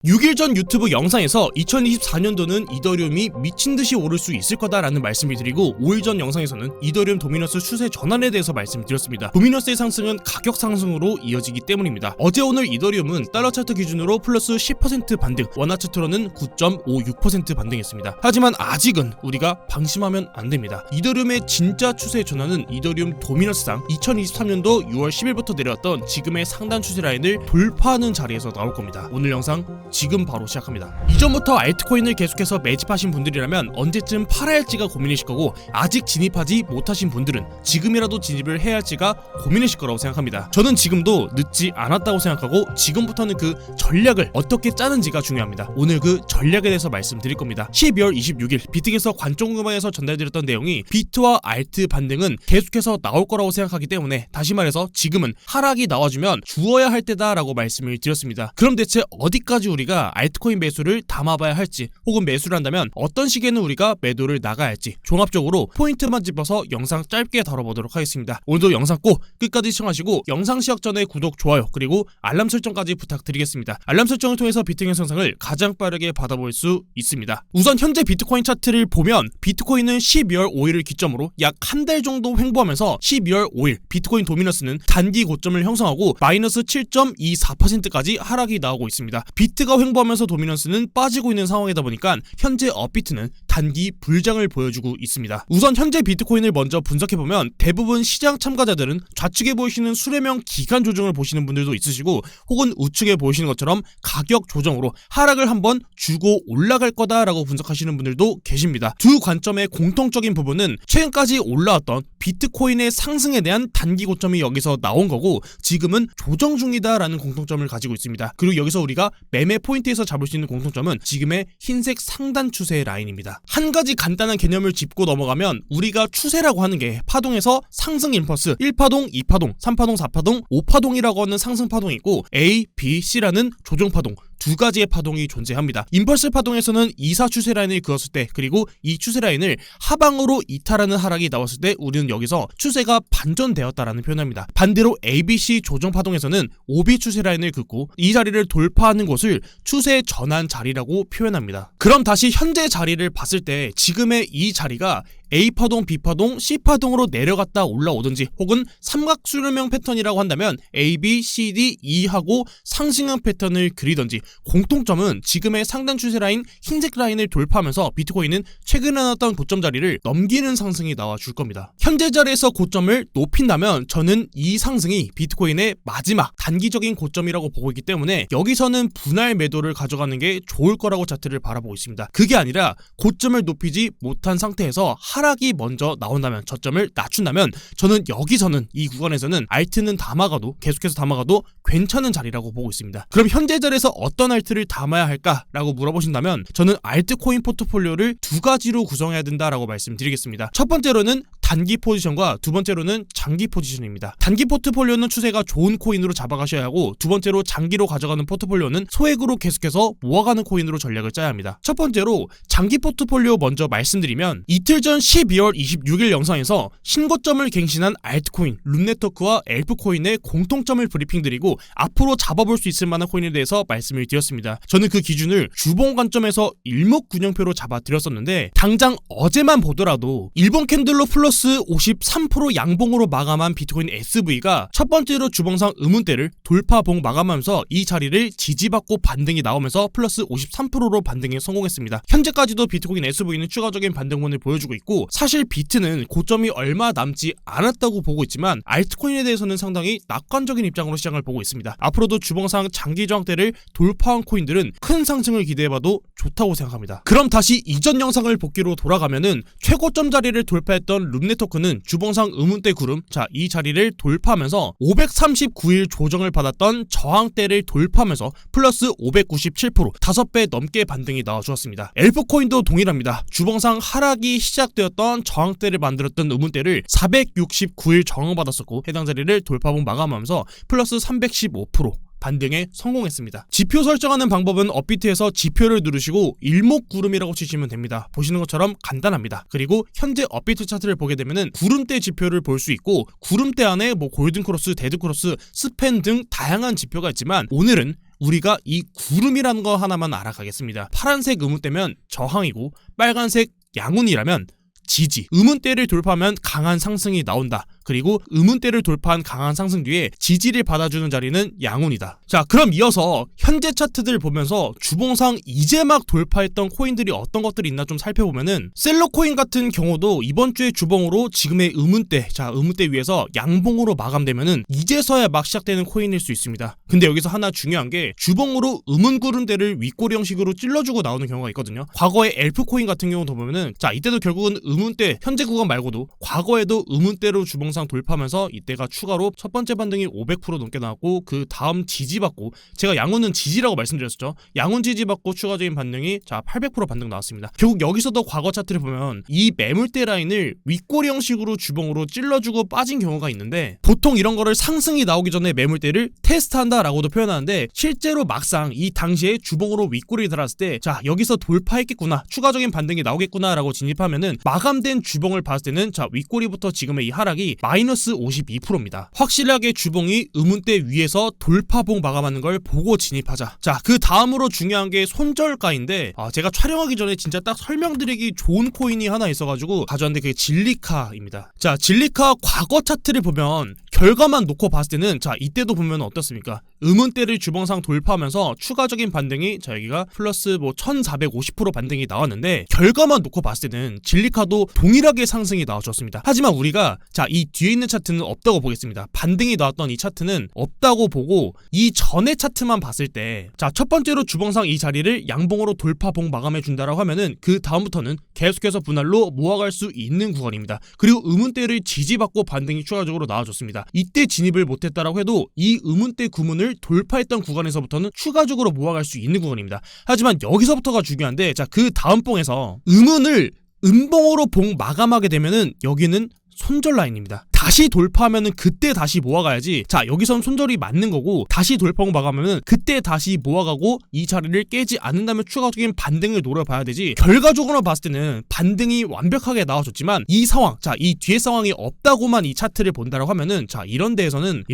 6일 전 유튜브 영상에서 2024년도는 이더리움이 미친듯이 오를 수 있을 거다라는 말씀을 드리고 5일 전 영상에서는 이더리움 도미너스 추세 전환에 대해서 말씀드렸습니다. 도미너스의 상승은 가격 상승으로 이어지기 때문입니다. 어제 오늘 이더리움은 달러 차트 기준으로 플러스 10% 반등, 원화 차트로는 9.56% 반등했습니다. 하지만 아직은 우리가 방심하면 안 됩니다. 이더리움의 진짜 추세 전환은 이더리움 도미너스상 2023년도 6월 10일부터 내려왔던 지금의 상단 추세 라인을 돌파하는 자리에서 나올 겁니다. 오늘 영상 지금 바로 시작합니다. 이전부터 알트코인을 계속해서 매집하신 분들이라면 언제쯤 팔아야 할지가 고민이실 거고, 아직 진입하지 못하신 분들은 지금이라도 진입을 해야 할지가 고민이실 거라고 생각합니다. 저는 지금도 늦지 않았다고 생각하고 지금부터는 그 전략을 어떻게 짜는지가 중요합니다. 오늘 그 전략에 대해서 말씀드릴 겁니다. 12월 26일 비트에서 관점금방에서 전달드렸던 내용이 비트와 알트 반등은 계속해서 나올 거라고 생각하기 때문에, 다시 말해서 지금은 하락이 나와주면 주어야 할 때다라고 말씀을 드렸습니다. 그럼 대체 어디까지 우리가 알트코인 매수를 담아봐야 할지, 혹은 매수를 한다면 어떤 시기에는 우리가 매도를 나가야 할지 종합적으로 포인트만 짚어서 영상 짧게 다뤄보도록 하겠습니다. 오늘도 영상 꼭 끝까지 시청하시고 영상 시작 전에 구독, 좋아요, 그리고 알람 설정까지 부탁드리겠습니다. 알람 설정을 통해서 비트코인 영상을 가장 빠르게 받아볼 수 있습니다. 우선 현재 비트코인 차트를 보면 비트코인은 12월 5일을 기점으로 약 한 달 정도 횡보하면서 12월 5일 비트코인 도미너스는 단기 고점을 형성하고 마이너스 7.24%까지 하락이 나오고 있습니다. 비트가 횡보하면서 도미넌스는 빠지고 있는 상황이다 보니까 현재 업비트는 단기 불장을 보여주고 있습니다. 우선 현재 비트코인을 먼저 분석해보면 대부분 시장 참가자들은 좌측에 보이시는 수렴형 기간 조정을 보시는 분들도 있으시고, 혹은 우측에 보이시는 것처럼 가격 조정으로 하락을 한번 주고 올라갈 거다라고 분석하시는 분들도 계십니다. 두 관점의 공통적인 부분은 최근까지 올라왔던 비트코인의 상승에 대한 단기 고점이 여기서 나온 거고, 지금은 조정 중이다라는 공통점을 가지고 있습니다. 그리고 여기서 우리가 매매 포인트에서 잡을 수 있는 공통점은 지금의 흰색 상단 추세 라인입니다. 한 가지 간단한 개념을 짚고 넘어가면, 우리가 추세라고 하는 게 파동에서 상승 임펄스 1파동, 2파동, 3파동, 4파동, 5파동이라고 하는 상승 파동이 있고, A, B, C라는 조정 파동, 두 가지의 파동이 존재합니다. 임펄스 파동에서는 2사 추세 라인을 그었을 때, 그리고 이 추세 라인을 하방으로 이탈하는 하락이 나왔을 때 우리는 여기서 추세가 반전되었다라는 표현합니다. 반대로 ABC 조정 파동에서는 OB 추세 라인을 긋고 이 자리를 돌파하는 곳을 추세 전환 자리라고 표현합니다. 그럼 다시 현재 자리를 봤을 때 지금의 이 자리가 A파동, B파동, C파동으로 내려갔다 올라오든지, 혹은 삼각수렴형 패턴이라고 한다면 A, B, C, D, E하고 상승형 패턴을 그리든지, 공통점은 지금의 상단 추세 라인 흰색 라인을 돌파하면서 비트코인은 최근에 나왔던 고점 자리를 넘기는 상승이 나와줄 겁니다. 현재 자리에서 고점을 높인다면 저는 이 상승이 비트코인의 마지막 단기적인 고점이라고 보고 있기 때문에 여기서는 분할 매도를 가져가는 게 좋을 거라고 차트를 바라보고 있습니다. 그게 아니라 고점을 높이지 못한 상태에서 하락이 먼저 나온다면, 저점을 낮춘다면 저는 여기서는, 이 구간에서는 알트는 담아가도, 계속해서 담아가도 괜찮은 자리라고 보고 있습니다. 그럼 현재 자리에서 어떤 알트를 담아야 할까라고 물어보신다면 저는 알트코인 포트폴리오를 두 가지로 구성해야 된다라고 말씀드리겠습니다. 첫 번째로는 단기 포지션과 두 번째로는 장기 포지션입니다. 단기 포트폴리오는 추세가 좋은 코인으로 잡아가셔야 하고, 두 번째로 장기로 가져가는 포트폴리오는 소액으로 계속해서 모아가는 코인으로 전략을 짜야 합니다. 첫 번째로 장기 포트폴리오 먼저 말씀드리면, 이틀 전 12월 26일 영상에서 신고점을 갱신한 알트코인, 룸네트워크와 엘프코인의 공통점을 브리핑드리고 앞으로 잡아볼 수 있을 만한 코인에 대해서 말씀을 드렸습니다. 저는 그 기준을 주봉 관점에서 일목균형표로 잡아드렸었는데, 당장 어제만 보더라도 일본 캔들로 플러스 53% 양봉으로 마감한 비트코인 SV가 첫 번째로 주봉상 의문대를 돌파봉 마감하면서 이 자리를 지지받고 반등이 나오면서 플러스 53%로 반등에 성공했습니다. 현재까지도 비트코인 SV는 추가적인 반등분을 보여주고 있고, 사실 비트는 고점이 얼마 남지 않았다고 보고 있지만 알트코인에 대해서는 상당히 낙관적인 입장으로 시장을 보고 있습니다. 앞으로도 주봉상 장기 저항대를 돌파한 코인들은 큰 상승을 기대해봐도 좋다고 생각합니다. 그럼 다시 이전 영상을 복귀로 돌아가면은, 최고점 자리를 돌파했던 룸네트워크는 주봉상 의문대 구름, 이 자리를 돌파하면서 539일 조정을 받았던 저항대를 돌파하면서 플러스 597%, 5배 넘게 반등이 나와주었습니다. 엘프코인도 동일합니다. 주봉상 하락이 시작되었던 저항대를 만들었던 의문대를 469일 저항받았었고, 해당 자리를 돌파봉 마감하면서 플러스 315% 반등에 성공했습니다. 지표 설정하는 방법은 업비트에서 지표를 누르시고 일목구름이라고 치시면 됩니다. 보시는 것처럼 간단합니다. 그리고 현재 업비트 차트를 보게 되면은 구름대 지표를 볼 수 있고, 구름대 안에 골든크로스, 데드크로스, 스팬 등 다양한 지표가 있지만 오늘은 우리가 이 구름이라는 거 하나만 알아가겠습니다. 파란색 음운대면 저항이고 빨간색 양운이라면 지지. 음운대를 돌파하면 강한 상승이 나온다. 그리고 음운대를 돌파한 강한 상승 뒤에 지지를 받아주는 자리는 양운이다. 자, 그럼 이어서 현재 차트들 보면서 주봉상 이제 막 돌파했던 코인들이 어떤 것들이 있나 좀 살펴보면은 셀러코인 같은 경우도 이번 주에 주봉으로 지금의 음운대, 자 음운대 위에서 양봉으로 마감되면은 이제서야 막 시작되는 코인일 수 있습니다. 근데 여기서 하나 중요한 게 주봉으로 음운구름대를 윗꼬리 형식으로 찔러주고 나오는 경우가 있거든요. 과거의 엘프코인 같은 경우도 보면은 자 이때도 결국은 음운대 현재 구간 말고도 과거에도 음운대로 주봉상 돌파하면서 이때가 추가로 첫 번째 반등이 500% 넘게 나왔고 그 다음 지지받고 제가 양운은 지지라고 말씀드렸었죠. 양운 지지받고 추가적인 반등이 자 800% 반등 나왔습니다. 결국 여기서도 과거 차트를 보면 이 매물대 라인을 윗꼬리 형식으로 주봉으로 찔러주고 빠진 경우가 있는데 보통 이런 거를 상승이 나오기 전에 매물대를 테스트한다라고도 표현하는데 실제로 막상 이 당시에 주봉으로 윗꼬리를 달았을 때 자 여기서 돌파했겠구나 추가적인 반등이 나오겠구나 라고 진입하면은 마감된 주봉을 봤을 때는 자 윗꼬리부터 지금의 이 하락이 마이너스 52%입니다. 확실하게 주봉이 음운대 위에서 돌파봉 마감하는 걸 보고 진입하자. 자, 그 다음으로 중요한 게 손절가인데 제가 촬영하기 전에 진짜 딱 설명드리기 좋은 코인이 하나 있어가지고 가져왔는데 그게 진리카입니다. 자, 진리카 과거 차트를 보면 결과만 놓고 봤을 때는 자 이때도 보면 어떻습니까? 음운대를 주봉상 돌파하면서 추가적인 반등이 자 여기가 플러스 뭐 1450% 반등이 나왔는데 결과만 놓고 봤을 때는 진리카도 동일하게 상승이 나와줬습니다. 하지만 우리가 자 이 뒤에 있는 차트는 없다고 보겠습니다. 반등이 나왔던 이 차트는 없다고 보고 이 전의 차트만 봤을 때 자 첫 번째로 주봉상 이 자리를 양봉으로 돌파봉 마감해 준다라고 하면은 그 다음부터는 계속해서 분할로 모아갈 수 있는 구간입니다. 그리고 음운대를 지지받고 반등이 추가적으로 나와줬습니다. 이때 진입을 못했다라고 해도 이 음운대 구문을 돌파했던 구간에서부터는 추가적으로 모아갈 수 있는 구간입니다. 하지만 여기서부터가 중요한데 자 그 다음 봉에서 음운을 음봉으로 봉 마감하게 되면은 여기는 손절 라인입니다. 다시 돌파하면은 그때 다시 모아가야지. 자 여기선 손절이 맞는 거고 다시 돌파하고 마감하면은 그때 다시 모아가고 이 자리를 깨지 않는다면 추가적인 반등을 노려봐야 되지. 결과적으로 봤을 때는 반등이 완벽하게 나와줬지만 이 상황, 자 이 뒤에 상황이 없다고만 이 차트를 본다라고 하면은 자 이런 데에서는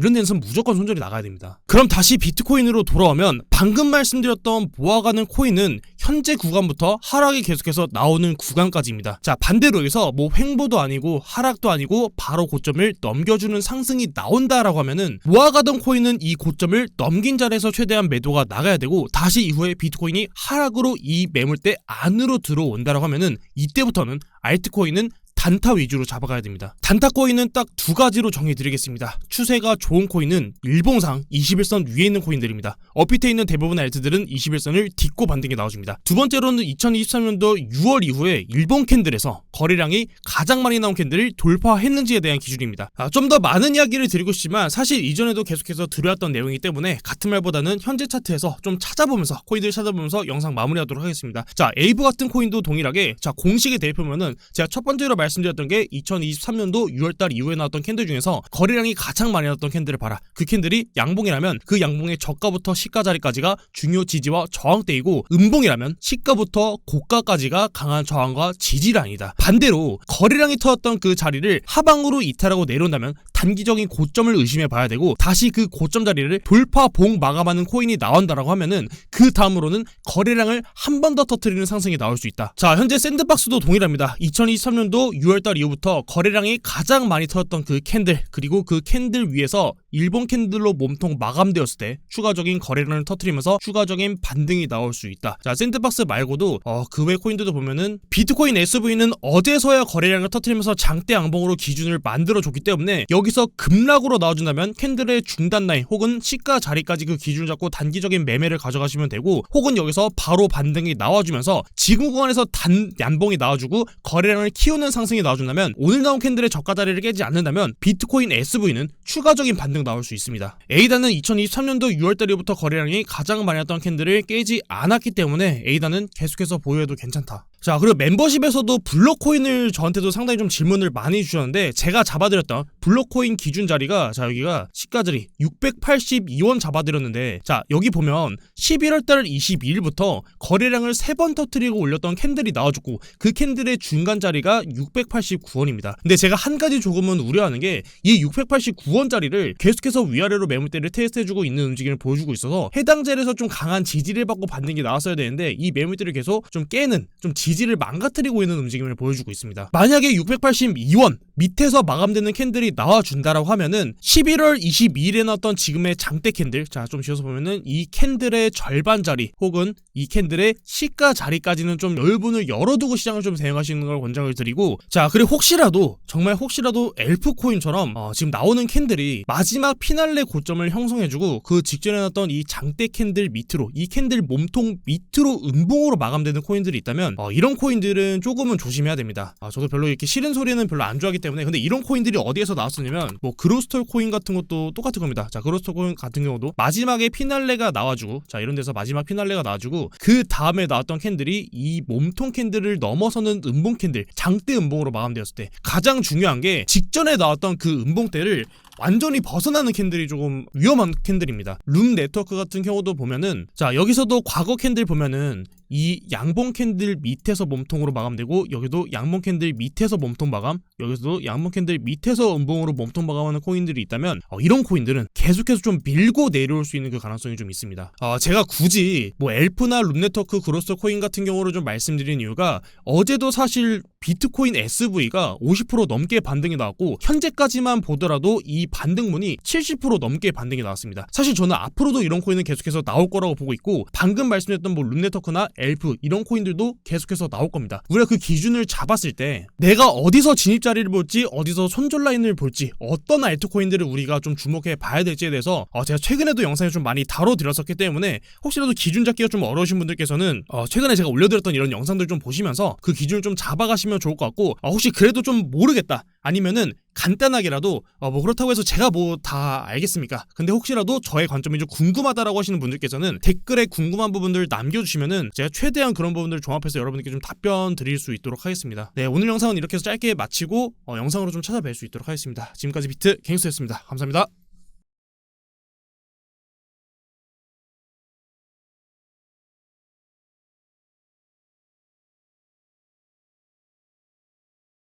무조건 손절이 나가야 됩니다. 그럼 다시 비트코인으로 돌아오면 방금 말씀드렸던 모아가는 코인은 현재 구간부터 하락이 계속해서 나오는 구간까지입니다. 자 반대로 여기서 뭐 횡보도 아니고 하락도 아니고 바로 고점을 넘겨주는 상승이 나온다라고 하면은 모아가던 코인은 이 고점을 넘긴 자리에서 최대한 매도가 나가야 되고 다시 이후에 비트코인이 하락으로 이 매물대 안으로 들어온다라고 하면은 이때부터는 알트코인은 단타 위주로 잡아가야 됩니다. 단타 코인은 딱 두 가지로 정해드리겠습니다. 추세가 좋은 코인은 일봉상 21선 위에 있는 코인들입니다. 업히트에 있는 대부분의 알트들은 21선을 딛고 반등이 나와줍니다. 두 번째로는 2023년도 6월 이후에 일본 캔들에서 거래량이 가장 많이 나온 캔들을 돌파했는지에 대한 기준입니다. 좀 더 많은 이야기를 드리고 싶지만 사실 이전에도 계속해서 들여왔던 내용이기 때문에 같은 말보다는 현재 차트에서 좀 찾아보면서 코인들을 찾아보면서 영상 마무리하도록 하겠습니다. 자 에이브 같은 코인도 동일하게 자 공식의 대표면은 제가 첫 번째로 말씀드렸던 게 2023년도 6월달 이후에 나왔던 캔들 중에서 거래량이 가장 많이 나왔던 캔들을 봐라. 그 캔들이 양봉이라면 그 양봉의 저가부터 시가 자리까지가 중요 지지와 저항대이고 음봉이라면 시가부터 고가까지가 강한 저항과 지지 라인이다. 반대로 거래량이 터졌던 그 자리를 하방으로 이탈하고 내려온다면 단기적인 고점을 의심해 봐야 되고 다시 그 고점 자리를 돌파 봉 마감하는 코인이 나온다라고 하면은 그 다음으로는 거래량을 한 번 더 터뜨리는 상승이 나올 수 있다. 자 현재 샌드박스도 동일합니다. 2023년도 6월달 이후부터 거래량이 가장 많이 터졌던 그 캔들 그리고 그 캔들 위에서 일본 캔들로 몸통 마감되었을 때 추가적인 거래량을 터뜨리면서 추가적인 반등이 나올 수 있다. 자 샌드박스 말고도 그 외 코인들도 보면은 비트코인 SV는 어제서야 거래량을 터뜨리면서 장대 양봉으로 기준을 만들어줬기 때문에 여기서 급락으로 나와준다면 캔들의 중단 라인 혹은 시가 자리까지 그 기준을 잡고 단기적인 매매를 가져가시면 되고 혹은 여기서 바로 반등이 나와주면서 지금 구간에서 단 양봉이 나와주고 거래량을 키우는 상승이 나와준다면 오늘 나온 캔들의 저가 자리를 깨지 않는다면 비트코인 SV는 추가적인 반등 나올 수 있습니다. 에이다는 2023년도 6월달부터 거래량이 가장 많이 났던 캔들을 깨지 않았기 때문에 에이다는 계속해서 보유해도 괜찮다. 자, 그리고 멤버십에서도 블록코인을 저한테도 상당히 좀 질문을 많이 주셨는데 제가 잡아드렸던 블록코인 기준 자리가 자 여기가 시가자리 682원 잡아드렸는데 자 여기 보면 11월달 22일부터 거래량을 3번 터뜨리고 올렸던 캔들이 나와줬고 그 캔들의 중간 자리가 689원입니다. 근데 제가 한 가지 조금은 우려하는 게 이 689원짜리를 계속해서 위아래로 매물대를 테스트해주고 있는 움직임을 보여주고 있어서 해당 자리에서 좀 강한 지지를 받고 받는 게 나왔어야 되는데 이 매물대를 계속 좀 깨는 좀 지지를 망가뜨리고 있는 움직임을 보여주고 있습니다. 만약에 682원 밑에서 마감되는 캔들이 나와준다라고 하면은 11월 22일에 나왔던 지금의 장대 캔들 자 좀 지어서 보면은 이 캔들의 절반 자리 혹은 이 캔들의 시가 자리까지는 좀 여유분을 열어두고 시장을 좀 대응하시는 걸 권장을 드리고 자 그리고 혹시라도 정말 혹시라도 엘프코인처럼 지금 나오는 캔들이 마지막 피날레 고점을 형성해주고 그 직전에 나왔던 이 장대 캔들 밑으로 이 캔들 몸통 밑으로 음봉으로 마감되는 코인들이 있다면 이런 코인들은 조금은 조심해야 됩니다. 저도 별로 이렇게 싫은 소리는 별로 안 좋아하기 때문에 근데 이런 코인들이 어디에서 나왔었냐면 뭐 그로스톨 코인 같은 것도 똑같은 겁니다. 자 그로스톨 코인 같은 경우도 마지막에 피날레가 나와주고 자 이런 데서 마지막 피날레가 나와주고 그 다음에 나왔던 캔들이 이 몸통 캔들을 넘어서는 음봉 캔들 장대 음봉으로 마감되었을 때 가장 중요한 게 직전에 나왔던 그 음봉대를 완전히 벗어나는 캔들이 조금 위험한 캔들입니다. 룸 네트워크 같은 경우도 보면은 자 여기서도 과거 캔들 보면은 이 양봉 캔들 밑에서 몸통으로 마감되고 여기도 양봉 캔들 밑에서 몸통 마감 여기서도 양봉 캔들 밑에서 음봉으로 몸통 마감하는 코인들이 있다면 이런 코인들은 계속해서 좀 밀고 내려올 수 있는 그 가능성이 좀 있습니다. 제가 굳이 뭐 엘프나 룸네트워크 그로스 코인 같은 경우를 좀 말씀드린 이유가 어제도 사실 비트코인 SV가 50% 넘게 반등이 나왔고 현재까지만 보더라도 이 반등문이 70% 넘게 반등이 나왔습니다. 사실 저는 앞으로도 이런 코인은 계속해서 나올 거라고 보고 있고 방금 말씀드렸던 뭐 룸네트워크나 엘프 이런 코인들도 계속해서 나올 겁니다. 우리가 그 기준을 잡았을 때 내가 어디서 진입 자리를 볼지 어디서 손절 라인을 볼지 어떤 알트코인들을 우리가 좀 주목해 봐야 될지에 대해서 제가 최근에도 영상을 좀 많이 다뤄드렸었기 때문에 혹시라도 기준 잡기가 좀 어려우신 분들께서는 최근에 제가 올려드렸던 이런 영상들 좀 보시면서 그 기준을 좀 잡아가시면 좋을 것 같고 혹시 그래도 좀 모르겠다 아니면은 간단하게라도 뭐 그렇다고 해서 제가 뭐 다 알겠습니까? 근데 혹시라도 저의 관점이 좀 궁금하다라고 하시는 분들께서는 댓글에 궁금한 부분들 남겨주시면은 제가 최대한 그런 부분들을 종합해서 여러분들께 좀 답변 드릴 수 있도록 하겠습니다. 네, 오늘 영상은 이렇게 해서 짧게 마치고 영상으로 좀 찾아뵐 수 있도록 하겠습니다. 지금까지 비트 갱스터였습니다. 감사합니다.